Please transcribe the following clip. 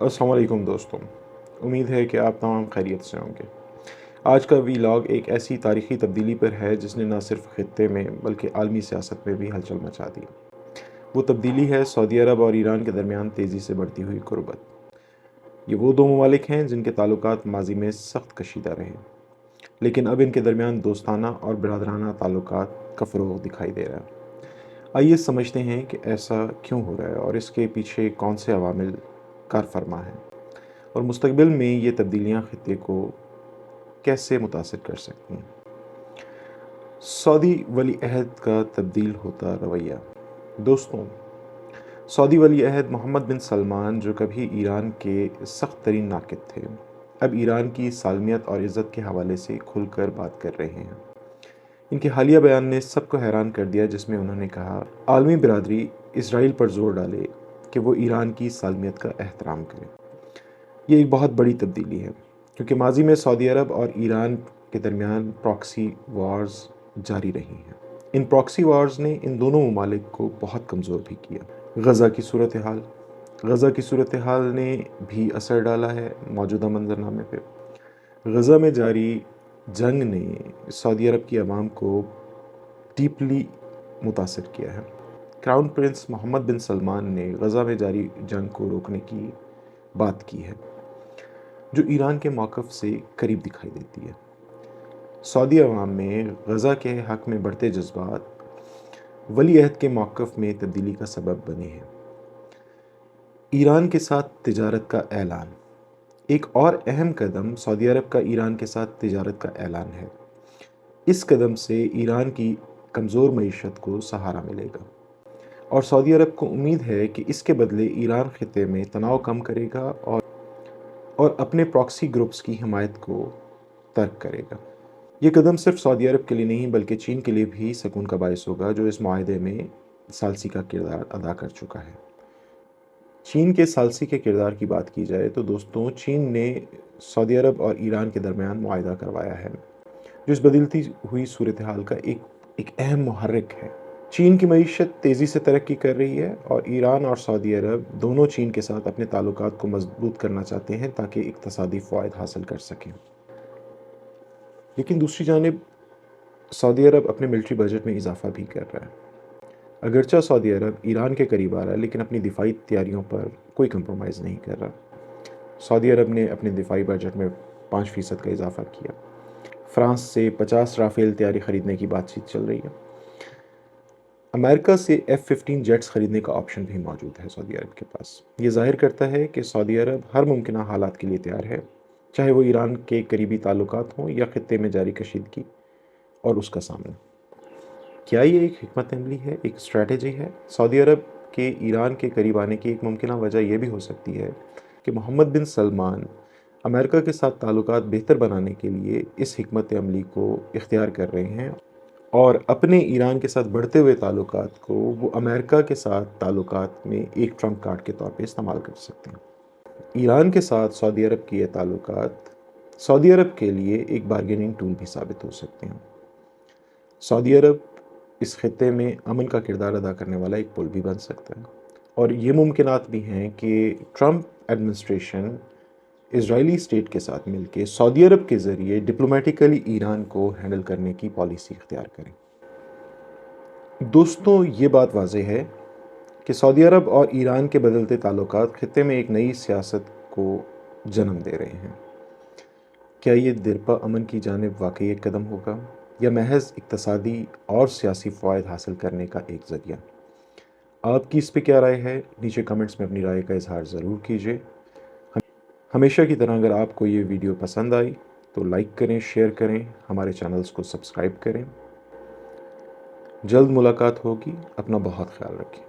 السلام علیکم دوستوں، امید ہے کہ آپ تمام خیریت سے ہوں گے۔ آج کا ویلاگ ایک ایسی تاریخی تبدیلی پر ہے جس نے نہ صرف خطے میں بلکہ عالمی سیاست میں بھی ہلچل مچا دی۔ وہ تبدیلی ہے سعودی عرب اور ایران کے درمیان تیزی سے بڑھتی ہوئی قربت۔ یہ وہ دو ممالک ہیں جن کے تعلقات ماضی میں سخت کشیدہ رہے، لیکن اب ان کے درمیان دوستانہ اور برادرانہ تعلقات کا فروغ دکھائی دے رہا ہے۔ آئیے سمجھتے ہیں کہ ایسا کیوں ہو رہا ہے اور اس کے پیچھے کون سے عوامل کار فرما ہیں، اور مستقبل میں یہ تبدیلیاں خطے کو کیسے متاثر کر سکتی ہیں۔ سعودی ولی عہد کا تبدیل ہوتا رویہ۔ دوستوں، سعودی ولی عہد محمد بن سلمان، جو کبھی ایران کے سخت ترین ناقد تھے، اب ایران کی سالمیت اور عزت کے حوالے سے کھل کر بات کر رہے ہیں۔ ان کے حالیہ بیان نے سب کو حیران کر دیا، جس میں انہوں نے کہا عالمی برادری اسرائیل پر زور ڈالے کہ وہ ایران کی سالمیت کا احترام کرے۔ یہ ایک بہت بڑی تبدیلی ہے، کیونکہ ماضی میں سعودی عرب اور ایران کے درمیان پراکسی وارز جاری رہی ہیں۔ ان پراکسی وارز نے ان دونوں ممالک کو بہت کمزور بھی کیا۔ غزہ کی صورتحال نے بھی اثر ڈالا ہے موجودہ منظرنامے پہ۔ غزہ میں جاری جنگ نے سعودی عرب کی عوام کو ڈیپلی متاثر کیا ہے۔ کراؤن پرنس محمد بن سلمان نے غزہ میں جاری جنگ کو روکنے کی بات کی ہے، جو ایران کے موقف سے قریب دکھائی دیتی ہے۔ سعودی عوام میں غزہ کے حق میں بڑھتے جذبات ولی عہد کے موقف میں تبدیلی کا سبب بنے ہیں۔ ایران کے ساتھ تجارت کا اعلان۔ ایک اور اہم قدم سعودی عرب کا ایران کے ساتھ تجارت کا اعلان ہے۔ اس قدم سے ایران کی کمزور معیشت کو سہارا ملے گا، اور سعودی عرب کو امید ہے کہ اس کے بدلے ایران خطے میں تناؤ کم کرے گا اور اپنے پراکسی گروپس کی حمایت کو ترک کرے گا۔ یہ قدم صرف سعودی عرب کے لیے نہیں بلکہ چین کے لیے بھی سکون کا باعث ہوگا، جو اس معاہدے میں ثالثی کا کردار ادا کر چکا ہے۔ چین کے ثالثی کے کردار کی بات کی جائے تو دوستوں، چین نے سعودی عرب اور ایران کے درمیان معاہدہ کروایا ہے، جو اس بدلتی ہوئی صورتحال کا ایک اہم محرک ہے۔ چین کی معیشت تیزی سے ترقی کر رہی ہے، اور ایران اور سعودی عرب دونوں چین کے ساتھ اپنے تعلقات کو مضبوط کرنا چاہتے ہیں تاکہ اقتصادی فوائد حاصل کر سکیں۔ لیکن دوسری جانب سعودی عرب اپنے ملٹری بجٹ میں اضافہ بھی کر رہا ہے۔ اگرچہ سعودی عرب ایران کے قریب آ رہا ہے، لیکن اپنی دفاعی تیاریوں پر کوئی کمپرومائز نہیں کر رہا۔ سعودی عرب نے اپنے دفاعی بجٹ میں 5% کا اضافہ کیا۔ فرانس سے 50 رافیل طیارے خریدنے کی بات چیت چل رہی ہے۔ امریکہ سے F-15 جیٹس خریدنے کا آپشن بھی موجود ہے سعودی عرب کے پاس۔ یہ ظاہر کرتا ہے کہ سعودی عرب ہر ممکنہ حالات کے لیے تیار ہے، چاہے وہ ایران کے قریبی تعلقات ہوں یا خطے میں جاری کشیدگی اور اس کا سامنا۔ کیا یہ ایک حکمت عملی ہے، ایک اسٹریٹجی ہے؟ سعودی عرب کے ایران کے قریب آنے کی ایک ممکنہ وجہ یہ بھی ہو سکتی ہے کہ محمد بن سلمان امریکہ کے ساتھ تعلقات بہتر بنانے کے لیے اس حکمت عملی کو اختیار کر رہے ہیں، اور اپنے ایران کے ساتھ بڑھتے ہوئے تعلقات کو وہ امریکہ کے ساتھ تعلقات میں ایک ٹرمپ کارڈ کے طور پہ استعمال کر سکتے ہیں۔ ایران کے ساتھ سعودی عرب کے یہ تعلقات سعودی عرب کے لیے ایک بارگیننگ ٹول بھی ثابت ہو سکتے ہیں۔ سعودی عرب اس خطے میں امن کا کردار ادا کرنے والا ایک پل بھی بن سکتا ہے، اور یہ ممکنات بھی ہیں کہ ٹرمپ ایڈمنسٹریشن اسرائیلی اسٹیٹ کے ساتھ مل کے سعودی عرب کے ذریعے ڈپلومیٹیکلی ایران کو ہینڈل کرنے کی پالیسی اختیار کریں۔ دوستوں، یہ بات واضح ہے کہ سعودی عرب اور ایران کے بدلتے تعلقات خطے میں ایک نئی سیاست کو جنم دے رہے ہیں۔ کیا یہ دیرپا امن کی جانب واقعی ایک قدم ہوگا، یا محض اقتصادی اور سیاسی فوائد حاصل کرنے کا ایک ذریعہ؟ آپ کی اس پہ کیا رائے ہے؟ نیچے کمنٹس میں اپنی رائے کا اظہار ضرور کیجیے۔ ہمیشہ کی طرح اگر آپ کو یہ ویڈیو پسند آئی تو لائک کریں، شیئر کریں، ہمارے چینلز کو سبسکرائب کریں۔ جلد ملاقات ہوگی، اپنا بہت خیال رکھیں۔